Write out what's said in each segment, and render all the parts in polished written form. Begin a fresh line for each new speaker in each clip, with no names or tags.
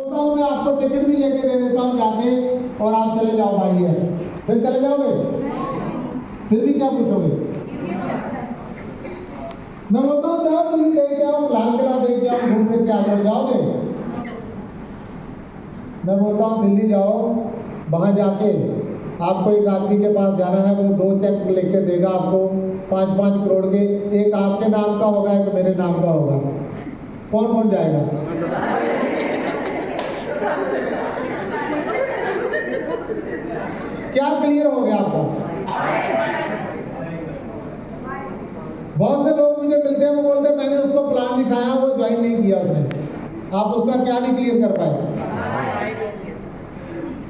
मैं आपको टिकट भी लेके दे देता हूँ जाके, और आप चले जाओ भाई है, फिर चले जाओगे? फिर भी क्या पूछोगे? मैं बोलता हूँ जाओ दिल्ली देख के आओ, लाल किला देख के आओ, घूम फिर के आ जाओ, जाओगे? मैं बोलता हूँ दिल्ली जाओ, वहाँ जाके आपको एक आदमी के पास जाना है, वो 2 चेक लेके देगा आपको 5-5 करोड़ के, एक आपके नाम का होगा, एक मेरे नाम का होगा। कौन कौन जाएगा? क्या क्लियर हो गया आपका? बहुत से लोग मुझे मिलते हैं, वो बोलते हैं मैंने उसको प्लान दिखाया, वो ज्वाइन नहीं किया उसने। आप उसका क्या नहीं क्लियर कर पाए?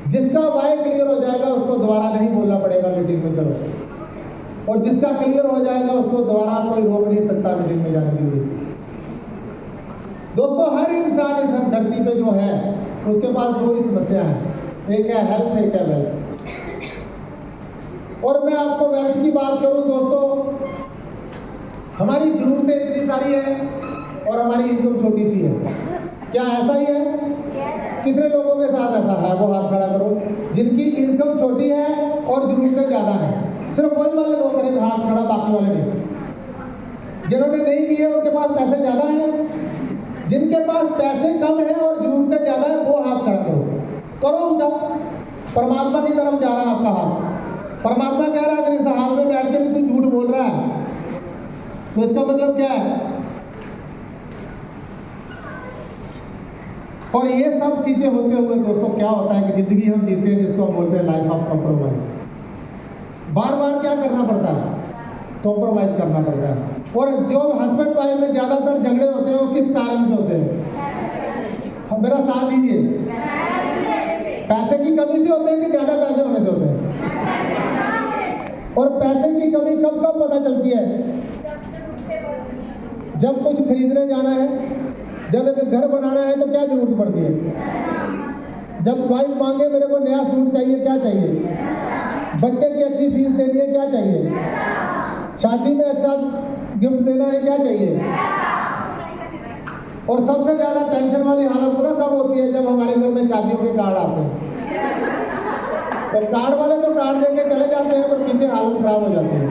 जिसका वाई क्लियर हो जाएगा उसको दोबारा नहीं बोलना पड़ेगा मीटिंग में चलो, और जिसका क्लियर हो जाएगा उसको दोबारा कोई रोक नहीं सकता मीटिंग में जाने के लिए। दोस्तों, हर इंसान इस धरती पे जो है उसके पास 2 ही समस्या है, एक है हेल्थ, एक है वेल्थ। और मैं आपको वेल्थ की बात करूं दोस्तों, हमारी जरूरतें इतनी सारी है और हमारी इनकम छोटी सी है। क्या ऐसा ही है? कितने लोगों के साथ ऐसा है? वो हाथ खड़ा करो जिनकी इनकम छोटी है और जरूरतें ज्यादा है। सिर्फ वही वाले लोग करें हाथ खड़ा, बाकी वाले नहीं। जिन्होंने नहीं किए उनके पास पैसे ज्यादा हैं, जिनके पास पैसे कम है और जरूरतें ज्यादा है वो हाथ खड़ा करो उनका। परमात्मा की तरफ जा रहा है आपका हाथ। परमात्मा कह रहा है अगर इस हाल में बैठ के भी तू झूठ बोल रहा है तो इसका मतलब क्या है? और ये सब चीजें होते हुए दोस्तों क्या होता है कि जिंदगी हम जीते हैं जिसको हम बोलते हैं लाइफ ऑफ कॉम्प्रोमाइज। बार बार क्या करना पड़ता है? कॉम्प्रोमाइज करना पड़ता है। और जो हस्बैंड वाइफ में ज्यादातर झगड़े होते हैं वो किस कारण से होते हैं? मेरा साथ दीजिए। पैसे की कमी से होते हैं कि ज्यादा पैसे होने से होते हैं? और पैसे की कमी कब कब पता चलती है? जब कुछ खरीदने जाना है, जब एक घर बनाना है तो क्या जरूरत पड़ती है? जब वाइफ मांगे मेरे को नया सूट चाहिए, क्या चाहिए? बच्चे की अच्छी फीस देनी है, क्या चाहिए? शादी में अच्छा गिफ्ट देना है, क्या चाहिए? और सबसे ज्यादा टेंशन वाली हालत पता कब होती है? जब हमारे घर में शादियों के कार्ड आते हैं। तो कार्ड वाले तो कार्ड देके चले जाते हैं पर पीछे हालत खराब हो जाती है।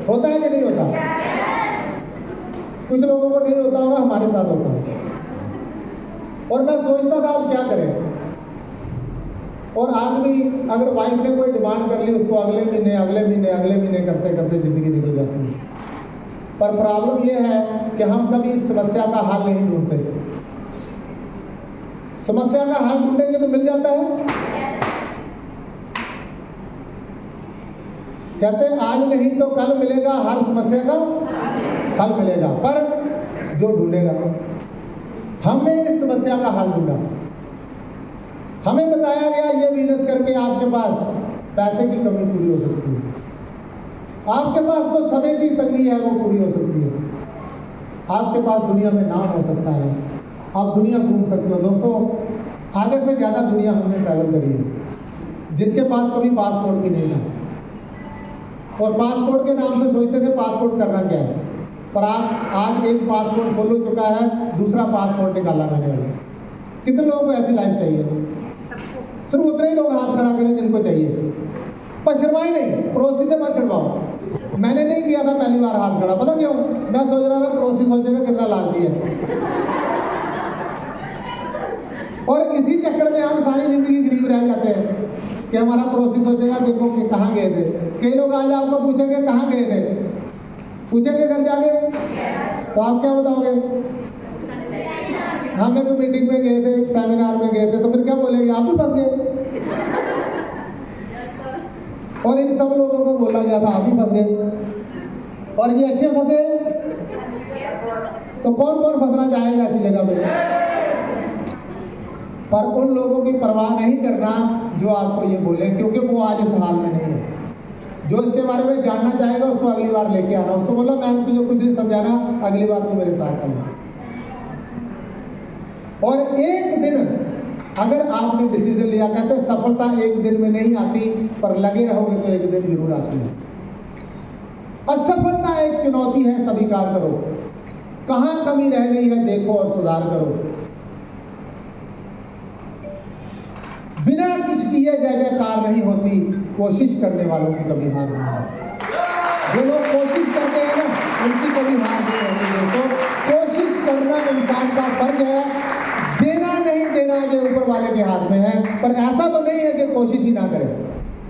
होता है कि नहीं होता? कुछ लोगों को नहीं होता होगा, हमारे साथ होता है। और मैं सोचता था अब क्या करें। और आदमी अगर वाइफ ने कोई डिमांड कर ली उसको अगले महीने करते करते जिंदगी निकल जाती है। पर प्रॉब्लम यह है कि हम कभी इस समस्या का हल नहीं ढूंढते। समस्या का हल ढूंढेंगे तो मिल जाता है। कहते हैं आज नहीं तो कल मिलेगा, हर समस्या का हल मिलेगा, पर जो ढूंढेगा। हमने इस समस्या का हल ढूंढा। हमें बताया गया ये बिजनेस करके आपके पास पैसे की कमी पूरी हो सकती है, आपके पास जो समय की तंगी है वो पूरी हो सकती है, आपके पास दुनिया में नाम हो सकता है, आप दुनिया घूम सकते हो। दोस्तों, आधे से ज़्यादा दुनिया हमने ट्रैवल करी है, जिनके पास कभी पासपोर्ट भी नहीं था और पासपोर्ट के नाम से सोचते थे पासपोर्ट करना क्या है, पर आप आज एक पासपोर्ट फुल हो चुका है, दूसरा पासपोर्ट निकाला मैंने। कितने लोगों को ऐसी लाइफ चाहिए? सिर्फ उतने ही लोग हाथ खड़ा करें जिनको चाहिए। पर शर्माई नहीं, पड़ोसी से मत शर्माओ। मैंने नहीं किया था पहली बार हाथ खड़ा, पता क्यों? मैं सोच रहा था पड़ोसी सोचेगा कितना लालची है। और इसी चक्कर में हम सारी जिंदगी गरीब रह जाते हैं कि हमारा पड़ोसी सोचेगा देखो कि कहाँ गए थे। कई लोग आज आपको पूछेंगे कहाँ गए थे, पूछेंगे घर जाके, तो आप क्या बताओगे? हम एक मीटिंग में गए थे, एक सेमिनार में गए थे, तो फिर क्या बोलेंगे? आप भी फंस गए। और इन सब लोगों को बोला गया था आप भी फंस गए, और ये अच्छे फंसे। तो कौन कौन फंसना चाहेगा ऐसी जगह पे? पर उन लोगों की परवाह नहीं करना जो आपको ये बोले, क्योंकि वो आज इस हाल में नहीं है। जो इसके बारे में जानना चाहेगा उसको अगली बार लेके आना। उसको बोला मैम तुझे कुछ नहीं समझाना, अगली बार तू मेरे साथ चलना। और एक दिन अगर आपने डिसीजन लिया, कहते हैं सफलता एक दिन में नहीं आती, पर लगे रहोगे तो एक दिन जरूर आती है। असफलता एक चुनौती है, स्वीकार करो। कहाँ कमी रह गई है देखो और सुधार करो। बिना कुछ किए जय जयकार नहीं होती, कोशिश करने वालों की कभी हार नहीं होती। जो लोग कोशिश करते हैं ना, उनकी कभी हार नहीं होती है। तो कोशिश करना इंसान का फर्ज है, देना नहीं देना ये ऊपर वाले के हाथ में है। पर ऐसा तो नहीं है कि कोशिश ही ना करें।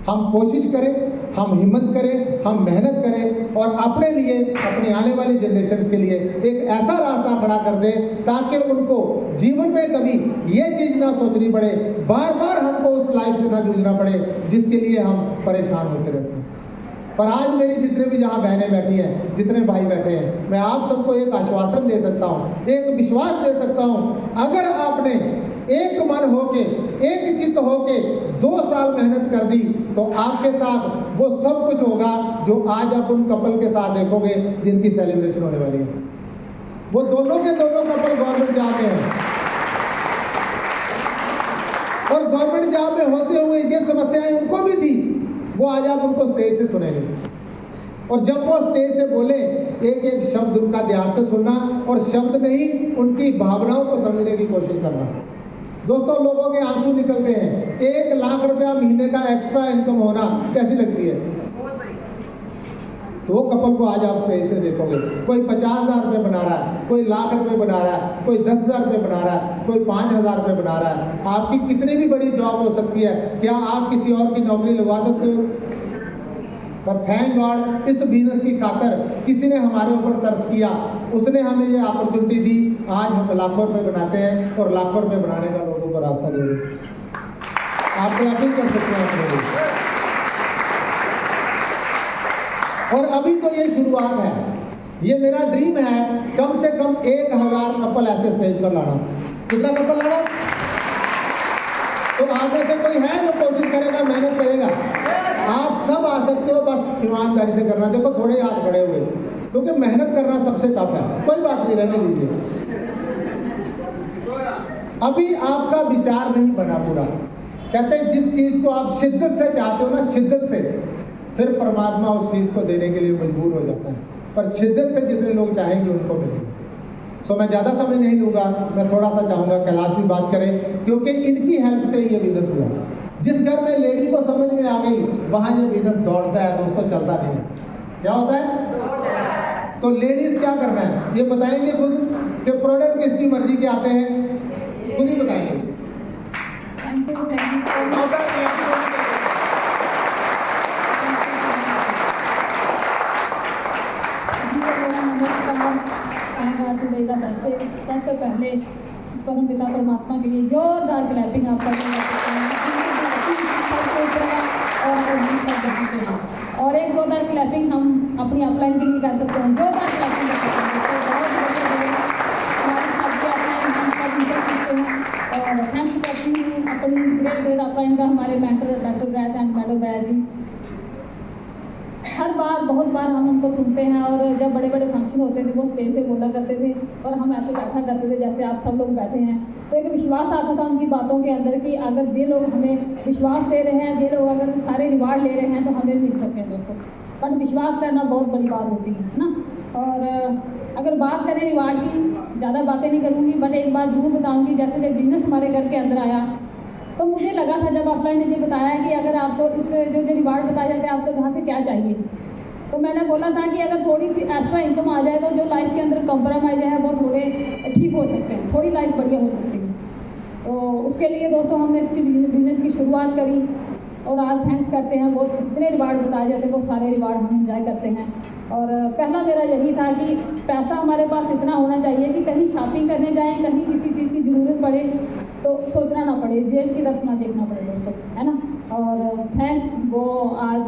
हम कोशिश करें, हम हिम्मत करें, हम मेहनत करें और अपने लिए, अपनी आने वाली जनरेशन के लिए एक ऐसा रास्ता खड़ा कर दें ताकि उनको जीवन में कभी ये चीज़ ना सोचनी पड़े, बार बार हमको उस लाइफ से ना जूझना पड़े जिसके लिए हम परेशान होते रहते हैं। पर आज मेरी जितने भी जहाँ बहनें बैठी हैं, जितने भाई बैठे हैं, मैं आप सबको एक आश्वासन दे सकता हूँ, एक विश्वास दे सकता हूँ, अगर आपने एक मन होके, एक चित्त होके 2 साल मेहनत कर दी तो आपके साथ वो सब कुछ होगा जो आज आप उन कपल के साथ देखोगे जिनकी सेलिब्रेशन होने वाली है। वो दोनों के दोनों कपल गवर्नमेंट जॉब में हैं और गवर्नमेंट जॉब में होते हुए ये समस्याएं उनको भी थी, वो आज आप उनको स्टेज से सुनेंगे और जब वो स्टेज से बोले एक एक शब्द उनका ध्यान से सुनना और शब्द नहीं, उनकी भावनाओं को समझने की कोशिश करना। दोस्तों, लोगों के आंसू निकलते हैं। 1 लाख रुपया महीने का एक्स्ट्रा इनकम होना कैसी लगती है? तो वो कपल को आज आप स्टेज से देखोगे, कोई 50,000 रुपये बना रहा है, कोई लाख रुपये बना रहा है, कोई 10,000 रुपये बना रहा है, कोई 5,000 रुपये बना रहा है। आपकी कितनी भी बड़ी जॉब हो सकती है, क्या आप किसी और की नौकरी लगवा सकते हो? पर थैंक गॉड, इस बिजनेस की खातर किसी ने हमारे ऊपर तरस किया, उसने हमें ये अपॉर्चुनिटी दी। आज हम लाखों रुपए बनाते हैं और लाखों रुपए बनाने का लोगों को रास्ता दे रहे हैं। आप क्लैपिंग कर सकते हैं अपने लिए। और अभी तो ये शुरुआत है। ये मेरा ड्रीम है कम से कम 1000 कपल ऐसे स्टेज पर लाना। कितना कपल लाना? तो आप में से कोई है जो कोशिश करेगा, मेहनत करेगा? आप सब आ सकते हो, बस ईमानदारी से करना। देखो थोड़े हाथ खड़े हुए, क्योंकि मेहनत करना सबसे टफ है। कोई बात नहीं, रहने दीजिए। अभी आपका विचार नहीं बना पूरा। कहते हैं जिस चीज को आप शिद्दत से चाहते हो ना, शिद्दत से, फिर परमात्मा उस चीज को देने के लिए मजबूर हो जाता है। पर शिद्दत से जितने लोग चाहेंगे उनको मिलेगा। सो मैं ज़्यादा समय नहीं लूँगा, मैं थोड़ा सा चाहूँगा कैलाश भी बात करें, क्योंकि इनकी हेल्प से ये बिजनेस हुआ। जिस घर में लेडी को समझ में आ गई, वहाँ ये बिजनेस दौड़ता है दोस्तों, चलता नहीं है। क्या होता है? तो लेडीज क्या करना है ये बताएंगे खुद, कि प्रोडक्ट किसकी मर्जी के आते हैं, खुद ही बताएंगे।
सबसे पहले इस परम पिता परमात्मा के लिए जोरदार क्लैपिंग आप और एक जोरदार क्लैपिंग हम अपनी अपलाइन के लिए कर सकते हैं। जोरदार क्लैपिंग कर सकते हैं। और थैंक्स करती हूँ अपनी ग्रेट अपलाइन का हमारे मेंटर डॉक्टर ब्रैज एंड मैडम ब्रैज जी। हर बार बहुत बार हम उनको सुनते हैं और जब बड़े बड़े फंक्शन होते थे वो स्टेज से बोला करते थे और हम ऐसे बैठा करते थे जैसे आप सब लोग बैठे हैं। तो एक विश्वास आता था उनकी बातों के अंदर कि अगर ये लोग हमें विश्वास दे रहे हैं, ये लोग अगर सारे रिवार्ड ले रहे हैं तो हमें मिल सकते हैं दोस्तों। बट विश्वास करना बहुत बड़ी बात होती है ना। और अगर बात करें रिवार्ड की, ज़्यादा बातें नहीं करूँगी, बट एक बात जरूर बताऊँगी। जैसे जब बिजनेस हमारे घर के अंदर आया तो मुझे लगा था, जब आपने ने ये बताया कि अगर आपको इस जो रिवार्ड बताया जाता है आपको कहाँ से क्या चाहिए, तो मैंने बोला था कि अगर थोड़ी सी एक्स्ट्रा इनकम आ जाए तो जो लाइफ के अंदर कंप्रोमाइज है वो थोड़े ठीक हो सकते हैं, थोड़ी लाइफ बढ़िया हो सकती है। तो उसके लिए दोस्तों हमने इसकी बिजनेस की शुरुआत करी और आज थैंक्स करते हैं। वो जितने रिवार्ड बताए जाते हैं वो सारे रिवार्ड हम इंजॉय करते हैं। और पहला मेरा यही था कि पैसा हमारे पास इतना होना चाहिए कि कहीं शॉपिंग करने जाएँ, कहीं किसी चीज़ की ज़रूरत पड़े तो सोचना ना पड़े, जेब की तरफ ना देखना पड़े दोस्तों, है ना। और थैंक्स, वो आज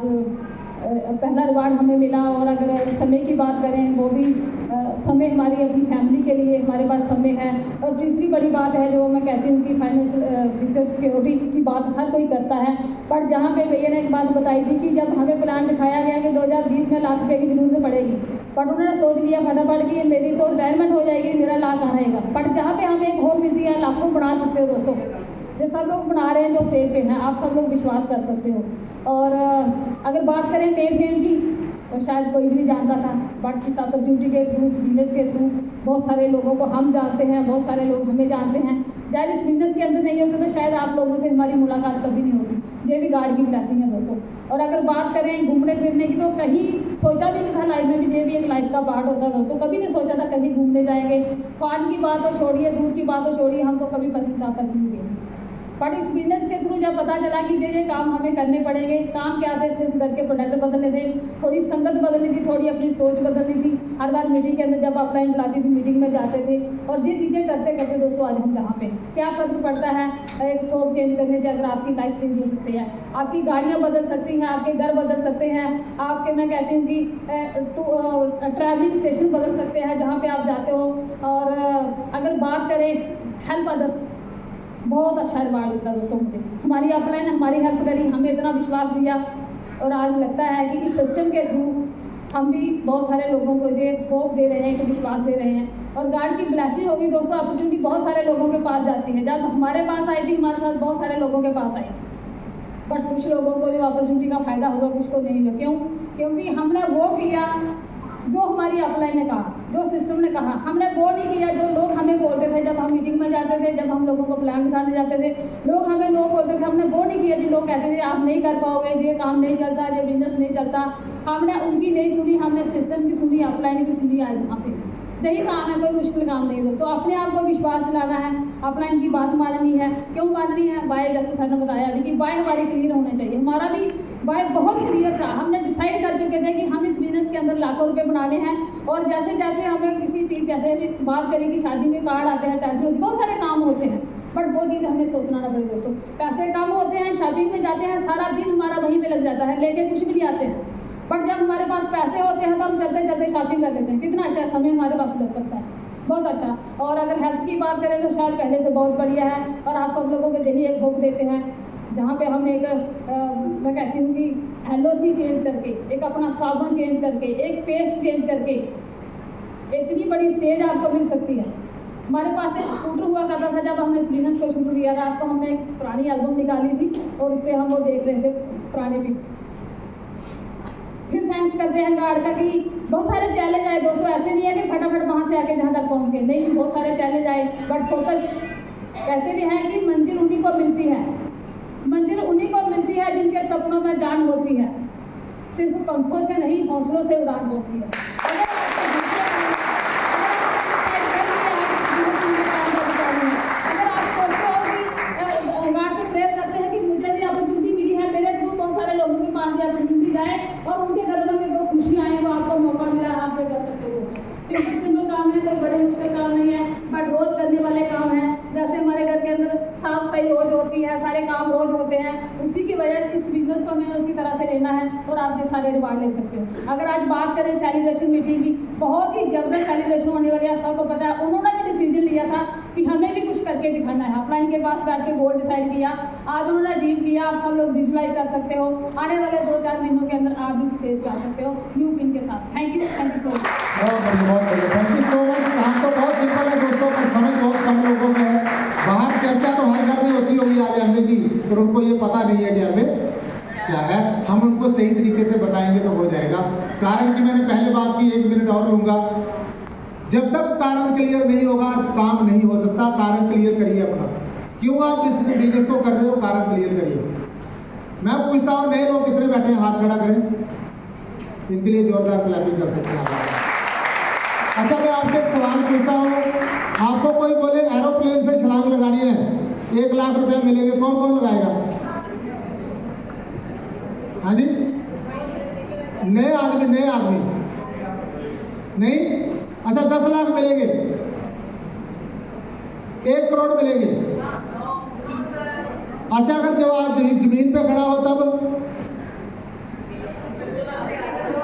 पहला रिवार्ड हमें मिला। और अगर समय की बात करें, वो भी समय हमारी अपनी फैमिली के लिए हमारे पास समय है। और तीसरी बड़ी बात है जो मैं कहती हूँ कि फाइनेंशियल फ्यूचर सिक्योरिटी की बात हर कोई करता है। पर जहाँ पे भैया ने एक बात बताई थी कि जब हमें प्लान दिखाया गया कि 2020 में लाख रुपये की ज़रूरत पड़ेगी, पर उन्होंने सोच लिया फटाफट कि मेरी तो रिटायरमेंट हो जाएगी, मेरा लाख कहाँ रहेगा। बट जहाँ पे हमें एक होप मिलती है, लाखों बना सकते हो दोस्तों। जो सब लोग बना रहे हैं जो स्टेज पे हैं, आप सब लोग विश्वास कर सकते हो। और अगर बात करें नेम फेम की तो शायद कोई भी नहीं जानता था, बट इस अपॉर्चुनिटी के थ्रू, इस बिजनेस के थ्रू बहुत सारे लोगों को हम जानते हैं, बहुत सारे लोग हमें जानते हैं। शायद इस बिजनेस के अंदर नहीं होते तो शायद आप आप लोगों से हमारी मुलाकात कभी नहीं होती। ये भी गॉड की ब्लेसिंग है दोस्तों। और अगर बात करें घूमने फिरने की, तो कहीं सोचा भी नहीं था लाइफ में भी, ये भी एक लाइफ का पार्ट होता है दोस्तों। कभी नहीं सोचा था कहीं घूमने जाएंगे। फॉरेन की बात तो छोड़िए, दूर की बात तो छोड़िए, हम तो कभी पत्नीटॉप तक नहीं गए। बट इस बिजनेस के थ्रू जब पता चला कि ये काम हमें करने पड़ेंगे, काम क्या थे, सिर्फ घर के प्रोडक्ट बदलने थे, थोड़ी संगत बदलनी थी, थोड़ी अपनी सोच बदलनी थी। हर बार मीटिंग के अंदर जब अपलाइन बुलाती थी, मीटिंग में जाते थे, और ये चीज़ें करते करते दोस्तों आज हम जहाँ पे, क्या फ़र्क पड़ता है एक शॉप चेंज करने से। अगर आपकी लाइफ चेंज हो सकती है, आपकी गाड़ियाँ बदल सकती हैं, आपके घर बदल सकते हैं, आपके, मैं कहती हूँ कि ट्रैवलिंग स्टेशन बदल सकते हैं जहाँ पे आप जाते हो। और अगर बात करें हेल्प अदर्स, बहुत अच्छा रिवार्ड देता दोस्तों मुझे। हमारी अपलाइन हमारी हेल्प करी, हमें इतना विश्वास दिया, और आज लगता है कि इस सिस्टम के थ्रू हम भी बहुत सारे लोगों को जो होप दे रहे हैं, कि विश्वास दे रहे हैं। और गॉड की ब्लेसिंग होगी दोस्तों, अपॉर्चुनिटी बहुत सारे लोगों के पास जाती है। जब हमारे पास आई थी, हमारे साथ बहुत सारे लोगों के पास आई, बट कुछ लोगों को जो अपॉर्चुनिटी का फ़ायदा हुआ, कुछ को नहीं हुआ। क्यों? क्योंकि हमने वो किया जो हमारी अपलाइन ने कहा, जो सिस्टम ने कहा। हमने वो नहीं किया जो लोग हमें बोलते थे जब हम मीटिंग में जाते थे, जब हम लोगों को प्लान दिखाने जाते थे, लोग हमें नो बोलते थे। हमने वो नहीं किया जो लोग कहते थे आप नहीं कर पाओगे, ये काम नहीं चलता, ये बिजनेस नहीं चलता। हमने उनकी नहीं सुनी, हमने सिस्टम की सुनी, अपलाइन की सुनी। आज यहाँ पे यही काम है, कोई मुश्किल काम नहीं दोस्तों। अपने आप को विश्वास दिलाना है, अपलाइन की बात माननी है। क्यों माननी है? बाय, जैसे सर ने बताया अभी कि बाय हमारी क्लियर होने चाहिए। हमारा भी बाय बहुत क्लियर था। हमने डिसाइड कर चुके थे कि हम इस बिजनेस के अंदर लाखों रुपए बनाने हैं। और जैसे जैसे हमें किसी चीज़, जैसे भी बात करें कि शादी के कार्ड आते हैं, टेंशन होती है, बहुत सारे काम होते हैं, बट वो चीज़ हमें सोचना ना पड़े दोस्तों। पैसे कम होते हैं, शॉपिंग में जाते हैं, सारा दिन हमारा वहीं पे लग जाता है, लेके कुछ भी नहीं आते हैं। बट जब हमारे पास पैसे होते हैं तो हम चलते चलते शॉपिंग कर लेते हैं। कितना अच्छा समय हमारे पास बच सकता है, बहुत अच्छा। और अगर हेल्थ की बात करें तो शायद पहले से बहुत बढ़िया है। और आप सब लोगों को यही एक होप देते हैं, जहाँ पे हम एक मैं कहती हूँ कि LOC चेंज करके, एक अपना साबुन चेंज करके, एक पेस्ट चेंज करके इतनी बड़ी स्टेज आपको मिल सकती है। हमारे पास एक स्कूटर हुआ करता था जब हमने इस बिजनेस को शुरू किया था, तो हमने एक पुरानी एल्बम निकाली थी और उस पर हम वो देख रहे थे पुराने पिक। फिर थैंक्स करते हैं गॉड का कि बहुत सारे चैलेंज आए दोस्तों। ऐसे नहीं है कि फटाफट वहाँ से आके जहाँ तक पहुँच गए, नहीं, बहुत सारे चैलेंज आए, बट फोकस। कहते भी हैं कि मंजिल उन्हीं को मिलती है, मंजिल उन्हीं को मिलती है जिनके सपनों में जान होती है। सिर्फ पंखों से नहीं, हौसलों से उड़ान होती है। अगर आपको अगर आप सोचते हो कि गॉड से प्रेयर करते हैं कि मुझे ये अपॉर्चुनिटी मिली है, मेरे थ्रू बहुत सारे लोगों के पास ये अपॉर्चुनिटी जाए और उनके घर में भी वो खुशी आए, वो आपको मौका मिला, आप ये कर सकते हो। सिंपल काम है, कोई बड़े मुश्किल काम नहीं है, बट रोज करने वाले काम है। जैसे हमारे घर के अंदर साफ सफाई रोज होती है, सारे काम रोज होते हैं, उसी की वजह इस बिजनेस को हमें उसी तरह से लेना है और आप ये सारे रिवार्ड ले सकते हो। अगर आज बात करें सेलिब्रेशन मीटिंग की, बहुत ही जबरदस्त सेलिब्रेशन होने वाली है। सबको पता है, उन्होंने भी डिसीजन लिया था कि हमें भी कुछ करके दिखाना है। अपलाइन के पास बैठ के गोल डिसाइड किया, आज उन्होंने अचीव किया। आप सब लोग विजुलाइज कर सकते हो, आने वाले 2-4 महीनों के अंदर आप भी स्टेज पे आ सकते हो न्यू पिन के साथ। Thank you so much.
बहुत बढ़िया, थैंक यू सो मच। काम तो बहुत सिंपल है दोस्तों, पर समझ बहुत कम लोगों में है। बाहर चर्चा तो हर घर में होती होगी आज हमने की, पर उनको ये पता नहीं है कि हमें क्या है। हम उनको सही तरीके से बताएंगे तो हो जाएगा। कारण कि मैंने पहले बात की, 1 मिनट और लूँगा। जब तक कारण क्लियर नहीं होगा काम नहीं हो सकता। कारण क्लियर करिए अपना, क्यों आप इस बिजनेस को कर रहे हो, कारण क्लियर करिए। मैं पूछता हूँ, नए लोग कितने बैठे हैं, हाथ खड़ा करें। इनके लिए जोरदार क्लैपिंग कर सकते हैं आप। अच्छा, मैं आपसे एक सवाल पूछता हूँ, आपको कोई बोले एरोप्लेन से छलांग लगानी है, 1 लाख रुपया मिलेंगे, कौन कौन लगाएगा? हाँ जी, नए आदमी नहीं। अच्छा, 10 लाख मिलेंगे, 1 करोड़ मिलेंगे। अच्छा, अगर जवाब जमीन पे खड़ा हो तब,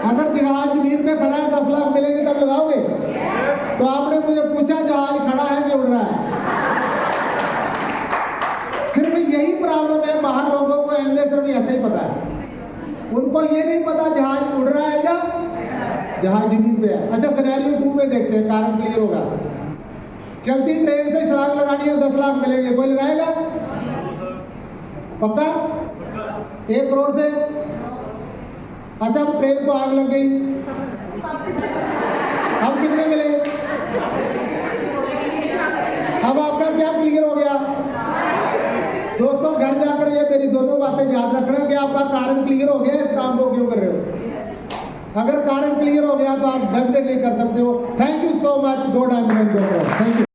अगर जहाज जमीन पे खड़ा है 10 लाख मिलेंगे तब लगाओगे? तो आपने मुझे पूछा जहाज खड़ा है कि उड़ रहा है? सिर्फ यही प्रॉब्लम है, बाहर लोगों को एमए सिर्फ ऐसे ही पता है, उनको ये नहीं पता जहाज उड़ रहा है या जहाज जमीन पे है। अच्छा, सिनेरियो 2 में देखते हैं, कारण क्लियर होगा। चलती ट्रेन से छलांग लगानी है, 10 लाख मिलेंगे, कोई लगाएगा? पक्का? 1 करोड़ से? अच्छा, अब ट्रेन को आग लग गई, अब कितने मिले? अब आपका क्या क्लियर हो गया दोस्तों? ये दोनों बातें याद रखना कि आपका कारण क्लियर हो गया, इस काम को क्यों कर रहे हो। अगर कारण क्लियर हो गया तो आप डेफिनेटली कर सकते हो। Thank you so much, God I am thank you.